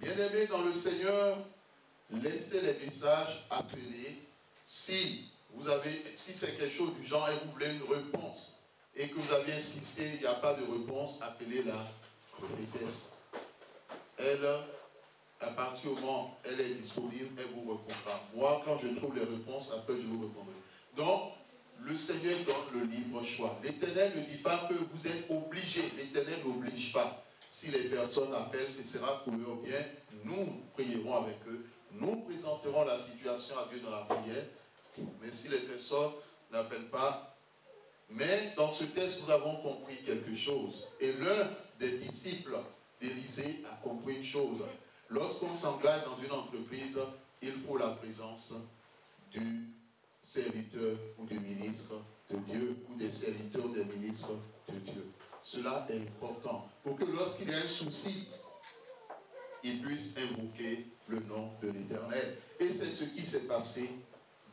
Bien-aimés dans le Seigneur, laissez les messages appelés. Si c'est quelque chose du genre et vous voulez une réponse et que vous avez insisté, il n'y a pas de réponse, appelez la prophétesse. Elle, à partir du moment où elle est disponible, elle vous répondra. Moi, quand je trouve les réponses, après je vous répondrai. Donc, le Seigneur donne le libre choix. L'Éternel ne dit pas que vous êtes obligés. L'Éternel n'oblige pas. Si les personnes appellent, ce sera pour leur bien. Nous prierons avec eux. Nous présenterons la situation à Dieu dans la prière. Mais si les personnes n'appellent pas, mais dans ce texte, nous avons compris quelque chose. Et l'un des disciples d'Élisée a compris une chose. Lorsqu'on s'engage dans une entreprise, il faut la présence du serviteur ou du ministre de Dieu ou des serviteurs des ministres de Dieu. Cela est important pour que lorsqu'il y a un souci, il puisse invoquer le nom de l'Éternel. Et c'est ce qui s'est passé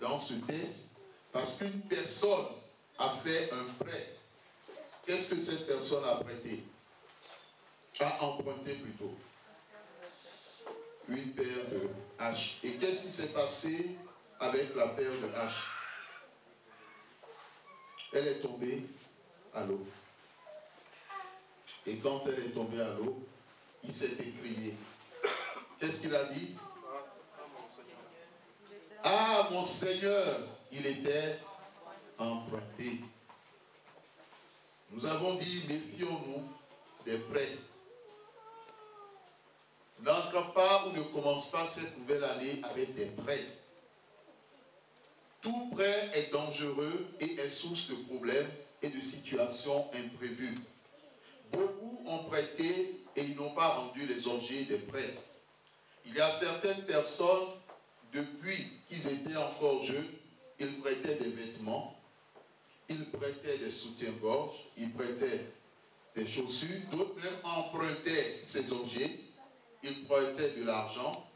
dans ce texte, parce qu'une personne a fait un prêt. Qu'est-ce que cette personne a prêté? A emprunté plutôt. Une paire de haches. Et qu'est-ce qui s'est passé avec la paire de haches? Elle est tombée à l'eau. Et quand elle est tombée à l'eau, il s'est écrié. Qu'est-ce qu'il a dit? Ah, mon Seigneur, il était emprunté. Nous avons dit, méfions-nous des prêts. N'entre pas ou ne commence pas cette nouvelle année avec des prêts. Tout prêt est dangereux et est source de problèmes et de situations imprévues. Beaucoup ont prêté et ils n'ont pas rendu les objets des prêts. Il y a certaines personnes, depuis qu'ils étaient encore jeunes, ils prêtaient des vêtements, ils prêtaient des soutiens-gorge, ils prêtaient des chaussures, d'autres même empruntaient ces objets, ils prêtaient de l'argent,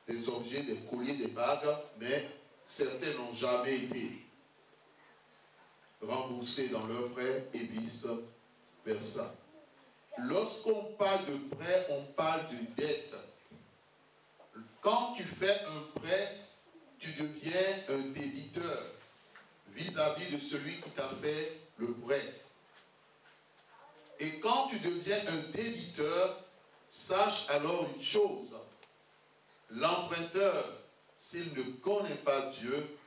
des objets, des colliers, des bagues, mais certains n'ont jamais été remboursés dans leurs prêts et vice-versa. Lorsqu'on parle de prêt, on parle de dette. Quand tu fais un prêt, tu deviens un débiteur vis-à-vis de celui qui t'a fait le prêt. Et quand tu deviens un débiteur, sache alors une chose. L'emprunteur, s'il ne connaît pas Dieu,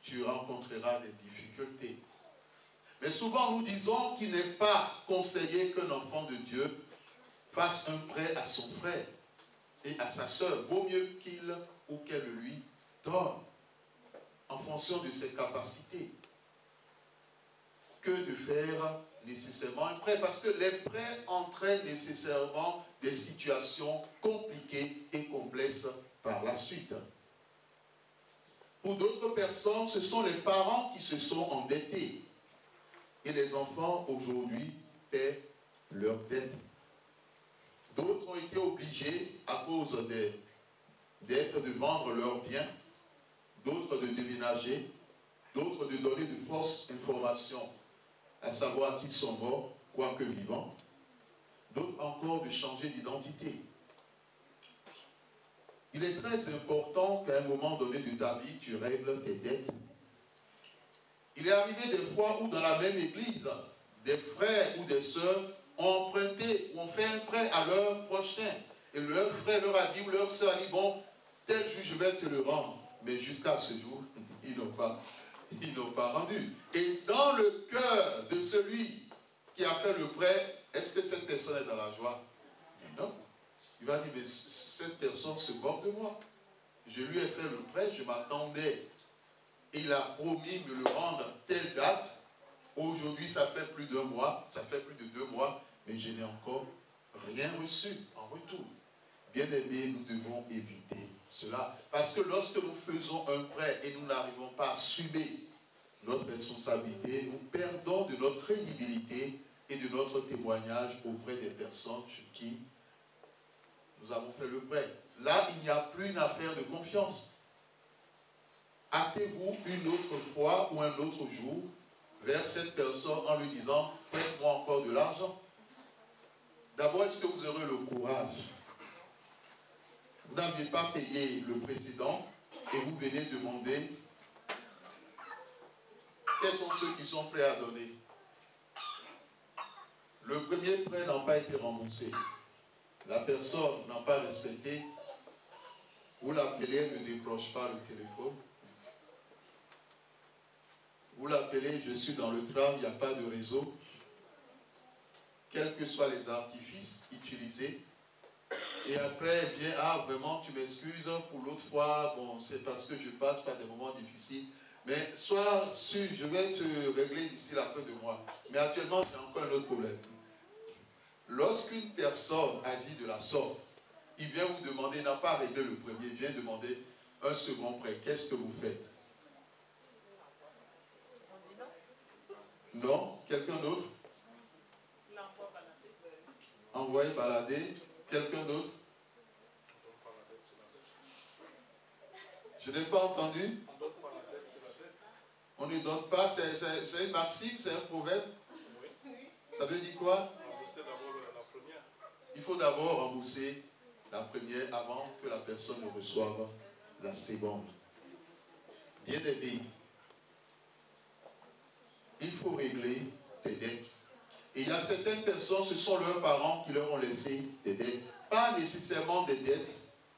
tu rencontreras des difficultés. Mais souvent nous disons qu'il n'est pas conseillé qu'un enfant de Dieu fasse un prêt à son frère et à sa sœur. Vaut mieux qu'il ou qu'elle lui donne en fonction de ses capacités que de faire nécessairement un prêt. Parce que les prêts entraînent nécessairement des situations compliquées et complexes par la suite. Pour d'autres personnes, ce sont les parents qui se sont endettés. Et les enfants, aujourd'hui, paient leurs dettes. D'autres ont été obligés, à cause des dettes, de vendre leurs biens, d'autres de déménager, d'autres de donner de fausses informations, à savoir qu'ils sont morts, quoique vivants, d'autres encore de changer d'identité. Il est très important qu'à un moment donné de ta vie, tu règles tes dettes. Il est arrivé des fois où dans la même église, des frères ou des sœurs ont emprunté ou ont fait un prêt à leur prochain. Et leur frère leur a dit, ou leur sœur a dit, bon, tel jour je vais te le rendre. Mais jusqu'à ce jour, ils n'ont pas rendu. Et dans le cœur de celui qui a fait le prêt, est-ce que cette personne est dans la joie? Mais non. Il va dire, mais cette personne se moque de moi. Je lui ai fait le prêt, je m'attendais. Et il a promis de me le rendre à telle date. Aujourd'hui, ça fait plus d'1 mois, ça fait plus de 2 mois, mais je n'ai encore rien reçu en retour. Bien aimés, nous devons éviter cela. Parce que lorsque nous faisons un prêt et nous n'arrivons pas à assumer notre responsabilité, nous perdons de notre crédibilité et de notre témoignage auprès des personnes chez qui nous avons fait le prêt. Là, il n'y a plus une affaire de confiance. Hâtez-vous une autre fois ou un autre jour vers cette personne en lui disant « Prête-moi encore de l'argent ». D'abord, est-ce que vous aurez le courage Vous n'aviez pas payé le précédent et vous venez demander quels sont ceux qui sont prêts à donner. Le premier prêt n'a pas été remboursé. La personne n'a pas respecté. Vous l'appelez, elle ne décroche pas le téléphone. Vous l'appelez, je suis dans le tram, il n'y a pas de réseau. Quels que soient les artifices utilisés. Et après, elle vient, ah vraiment, tu m'excuses pour l'autre fois, bon, c'est parce que je passe par des moments difficiles. Mais sois sûr, je vais te régler d'ici la fin de mois. Mais actuellement, j'ai encore un autre problème. Lorsqu'une personne agit de la sorte, il vient vous demander, il n'a pas réglé le premier, il vient demander un second prêt. Qu'est-ce que vous faites? Non? Quelqu'un d'autre? Envoyer balader. Quelqu'un d'autre? Je n'ai pas entendu. On ne donne pas, c'est une maxime, c'est un proverbe. Ça veut dire quoi? Il faut d'abord rembourser la première avant que la personne ne reçoive la seconde. Bien aimé, il faut régler tes dettes. Et il y a certaines personnes, ce sont leurs parents qui leur ont laissé des dettes. Pas nécessairement des dettes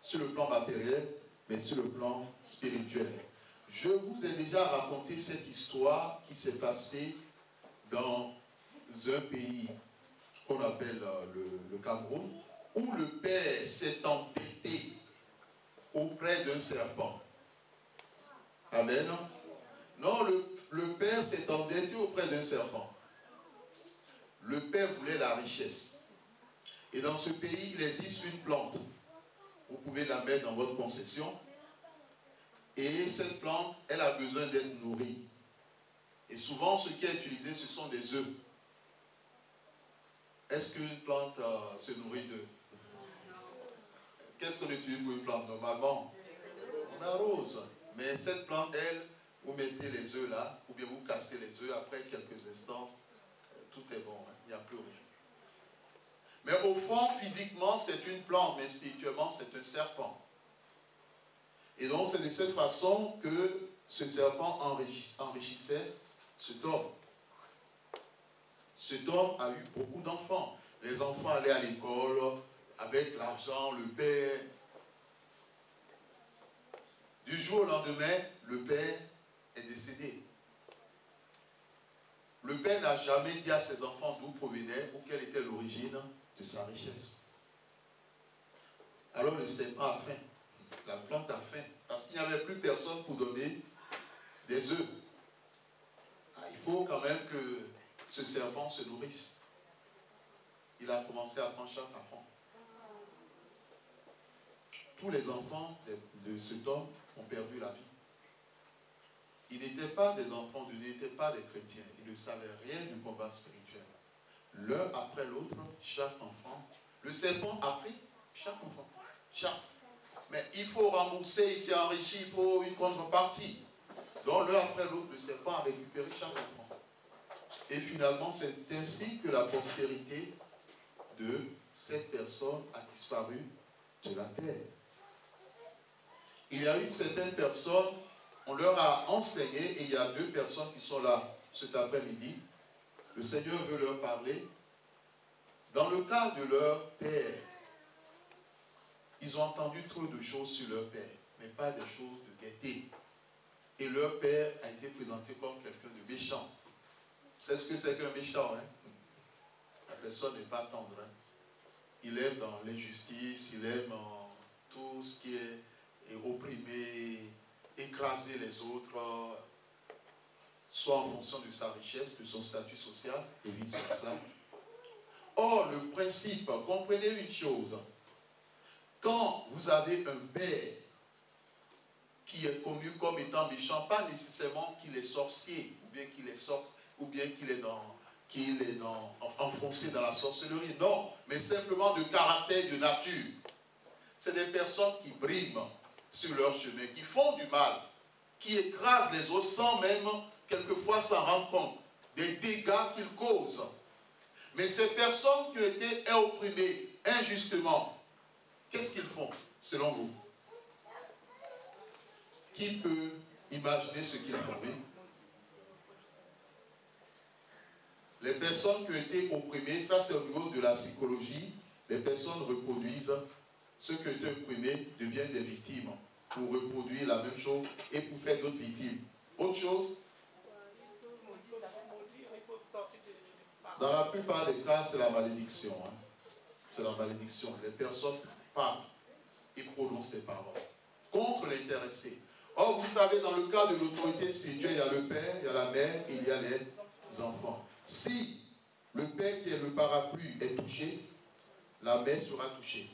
sur le plan matériel, mais sur le plan spirituel. Je vous ai déjà raconté cette histoire qui s'est passée dans un pays qu'on appelle le Cameroun, où le père s'est entêté auprès d'un serpent. Amen. Non, le père s'est endetté auprès d'un serpent. Le père voulait la richesse. Et dans ce pays, il existe une plante. Vous pouvez la mettre dans votre concession. Et cette plante, elle a besoin d'être nourrie. Et souvent, ce qui est utilisé, ce sont des œufs. Est-ce qu'une plante se nourrit d'œufs? Qu'est-ce qu'on utilise pour une plante normalement? On arrose. Mais cette plante, elle, vous mettez les œufs là, ou bien vous cassez les œufs, après quelques instants, tout est bon, hein, il n'y a plus rien. Mais au fond, physiquement, c'est une plante, mais spirituellement, c'est un serpent. Et donc, c'est de cette façon que ce serpent enrichissait cet homme. Cet homme a eu beaucoup d'enfants. Les enfants allaient à l'école avec l'argent, le père. Du jour au lendemain, le père est décédé. Le père n'a jamais dit à ses enfants d'où provenait ou quelle était l'origine de sa richesse. Alors le serpent a faim. La plante a faim. Parce qu'il n'y avait plus personne pour donner des œufs. Il faut quand même que ce serpent se nourrisse. Il a commencé à prendre chaque enfant. Tous les enfants de cet homme ont perdu la vie. Ils n'étaient pas des enfants, ils n'étaient pas des chrétiens. Ils ne savaient rien du combat spirituel. L'un après l'autre, chaque enfant. Le serpent a pris chaque enfant. Mais il faut rembourser, il s'est enrichi, il faut une contrepartie. Donc l'un après l'autre, le serpent a récupéré chaque enfant. Et finalement, c'est ainsi que la postérité de cette personne a disparu de la terre. Il y a eu certaines personnes, on leur a enseigné, et il y a 2 personnes qui sont là cet après-midi. Le Seigneur veut leur parler. Dans le cas de leur père, ils ont entendu trop de choses sur leur père, mais pas des choses de gaieté. Et leur père a été présenté comme quelqu'un de méchant. C'est ce que c'est qu'un méchant, hein? La personne n'est pas tendre. Hein? Il aime dans l'injustice, il aime en tout ce qui est opprimé, écraser les autres, soit en fonction de sa richesse, de son statut social, et vice-versa. Or, le principe, comprenez une chose, quand vous avez un père qui est connu comme étant méchant, pas nécessairement qu'il est sorcier, ou bien qu'il est sorcier, ou bien qu'il est enfoncé dans la sorcellerie, non, mais simplement de caractère, de nature. C'est des personnes qui briment sur leur chemin, qui font du mal, qui écrasent les autres sans même, quelquefois, s'en rendre compte des dégâts qu'ils causent. Mais ces personnes qui ont été opprimées injustement, qu'est-ce qu'ils font, selon vous? Qui peut imaginer ce qu'ils font? Oui? Les personnes qui ont été opprimées, ça c'est au niveau de la psychologie, les personnes reproduisent, ceux qui ont été opprimés deviennent des victimes pour reproduire la même chose et pour faire d'autres victimes. Autre chose? Dans la plupart des cas, c'est la malédiction. Hein. C'est la malédiction. Les personnes parlent et prononcent des paroles contre l'intéressé. Or, vous savez, dans le cas de l'autorité spirituelle, il y a le père, il y a la mère et il y a les enfants. Si le père qui est le parapluie est touché, la mère sera touchée.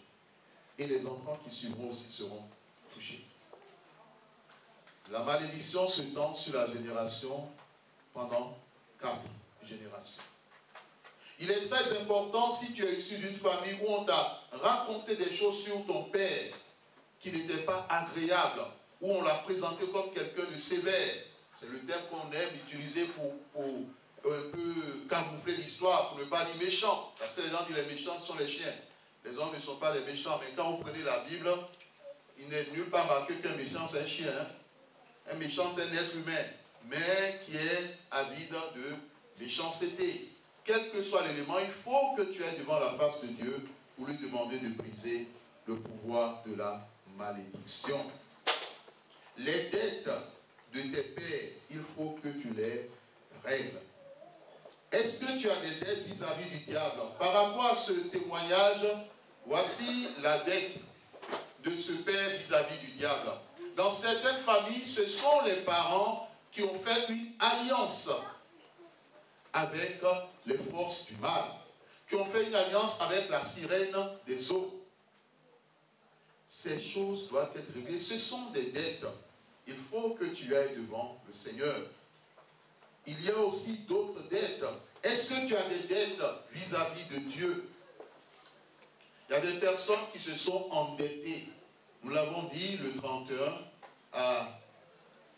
Et les enfants qui suivront aussi seront touchés. La malédiction se tend sur la génération pendant 4 générations. Il est très important, si tu es issu d'une famille où on t'a raconté des choses sur ton père qui n'étaient pas agréables, où on l'a présenté comme quelqu'un de sévère. C'est le terme qu'on aime utiliser pour un peu camoufler l'histoire, pour ne pas dire méchant. Parce que les gens disent les méchants sont les chiens. Les hommes ne sont pas des méchants. Mais quand vous prenez la Bible, il n'est nulle part marqué qu'un méchant c'est un chien. Hein? Un méchant c'est un être humain, mais qui est avide de méchanceté. Quel que soit l'élément, il faut que tu ailles devant la face de Dieu pour lui demander de briser le pouvoir de la malédiction. Les dettes de tes pères, il faut que tu les règles. Est-ce que tu as des dettes vis-à-vis du diable? Par rapport à ce témoignage, voici la dette de ce père vis-à-vis du diable. Dans certaines familles, ce sont les parents qui ont fait une alliance avec les forces du mal, qui ont fait une alliance avec la sirène des eaux. Ces choses doivent être réglées. Ce sont des dettes. Il faut que tu ailles devant le Seigneur. Il y a aussi d'autres dettes. Est-ce que tu as des dettes vis-à-vis de Dieu? Il y a des personnes qui se sont endettées. Nous l'avons dit le 31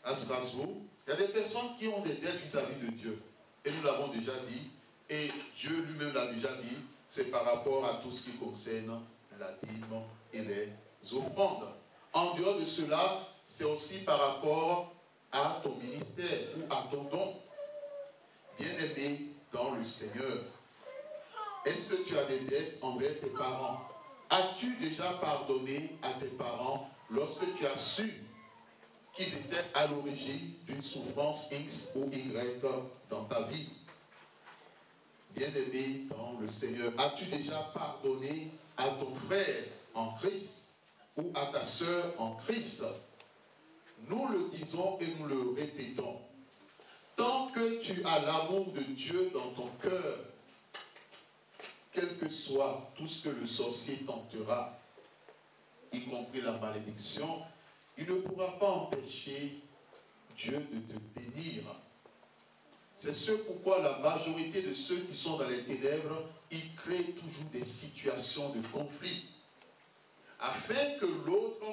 à Strasbourg. Il y a des personnes qui ont des dettes vis-à-vis de Dieu. Et nous l'avons déjà dit. Et Dieu lui-même l'a déjà dit. C'est par rapport à tout ce qui concerne la dîme et les offrandes. En dehors de cela, c'est aussi par rapport à ton ministère ou à ton don. Bien-aimé dans le Seigneur, est-ce que tu as des dettes envers tes parents? As-tu déjà pardonné à tes parents lorsque tu as su qu'ils étaient à l'origine d'une souffrance X ou Y dans ta vie? Bien-aimé dans le Seigneur, as-tu déjà pardonné à ton frère en Christ ou à ta sœur en Christ? Nous le disons et nous le répétons. Tant que tu as l'amour de Dieu dans ton cœur, quel que soit tout ce que le sorcier tentera, y compris la malédiction, il ne pourra pas empêcher Dieu de te bénir. C'est ce pourquoi la majorité de ceux qui sont dans les ténèbres, ils créent toujours des situations de conflit, afin que l'autre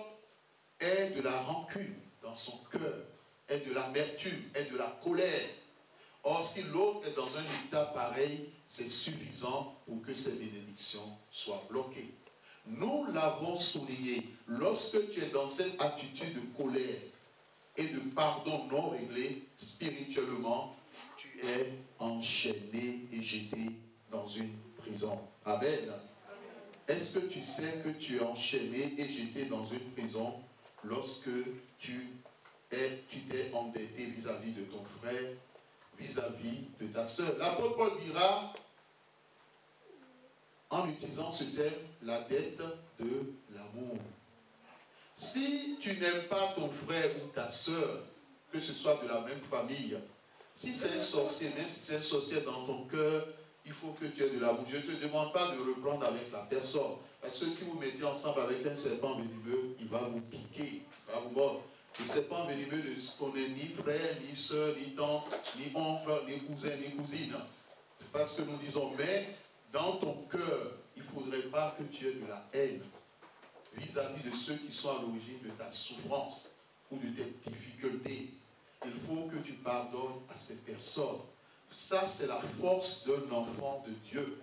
ait de la rancune dans son cœur, ait de l'amertume, ait de la colère. Or, si l'autre est dans un état pareil, c'est suffisant pour que ces bénédictions soient bloquées. Nous l'avons souligné, lorsque tu es dans cette attitude de colère et de pardon non réglé, spirituellement, tu es enchaîné et jeté dans une prison. Amen. Est-ce que tu sais que tu es enchaîné et jeté dans une prison lorsque tu t'es endetté vis-à-vis de ton frère, vis-à-vis de ta sœur? L'apôtre Paul dira, en utilisant ce terme, la dette de l'amour. Si tu n'aimes pas ton frère ou ta sœur, que ce soit de la même famille, si c'est un sorcier, même si c'est un sorcier dans ton cœur, il faut que tu aies de l'amour. Je ne te demande pas de reprendre avec la personne. Parce que si vous mettez ensemble avec un serpent venimeux, il va vous piquer, il va vous mordre. Le serpent venimeux ne se connaît ni frère, ni soeur, ni tante, ni oncle, ni cousin, ni cousine. C'est pas ce que nous disons. Mais dans ton cœur, il ne faudrait pas que tu aies de la haine vis-à-vis de ceux qui sont à l'origine de ta souffrance ou de tes difficultés. Il faut que tu pardonnes à ces personnes. Ça, c'est la force d'un enfant de Dieu.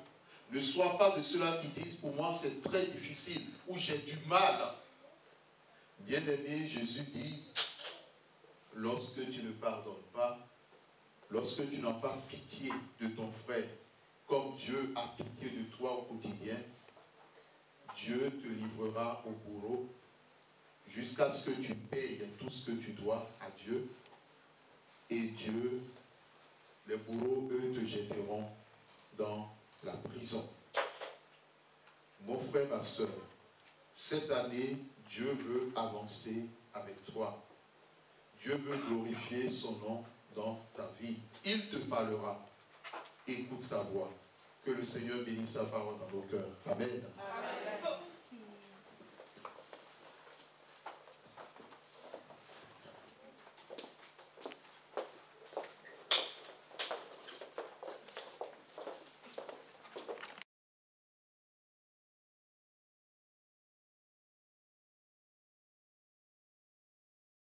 Ne sois pas de ceux-là qui disent, pour moi c'est très difficile, ou j'ai du mal. Bien-aimé, Jésus dit, lorsque tu ne pardonnes pas, lorsque tu n'as pas pitié de ton frère, comme Dieu a pitié de toi au quotidien, Dieu te livrera au bourreau jusqu'à ce que tu payes tout ce que tu dois à Dieu. Et Dieu, les bourreaux, eux, te jetteront dans la prison. Mon frère, ma soeur, cette année, Dieu veut avancer avec toi. Dieu veut glorifier son nom dans ta vie. Il te parlera. Écoute sa voix. Que le Seigneur bénisse sa parole dans nos cœurs. Amen. Amen.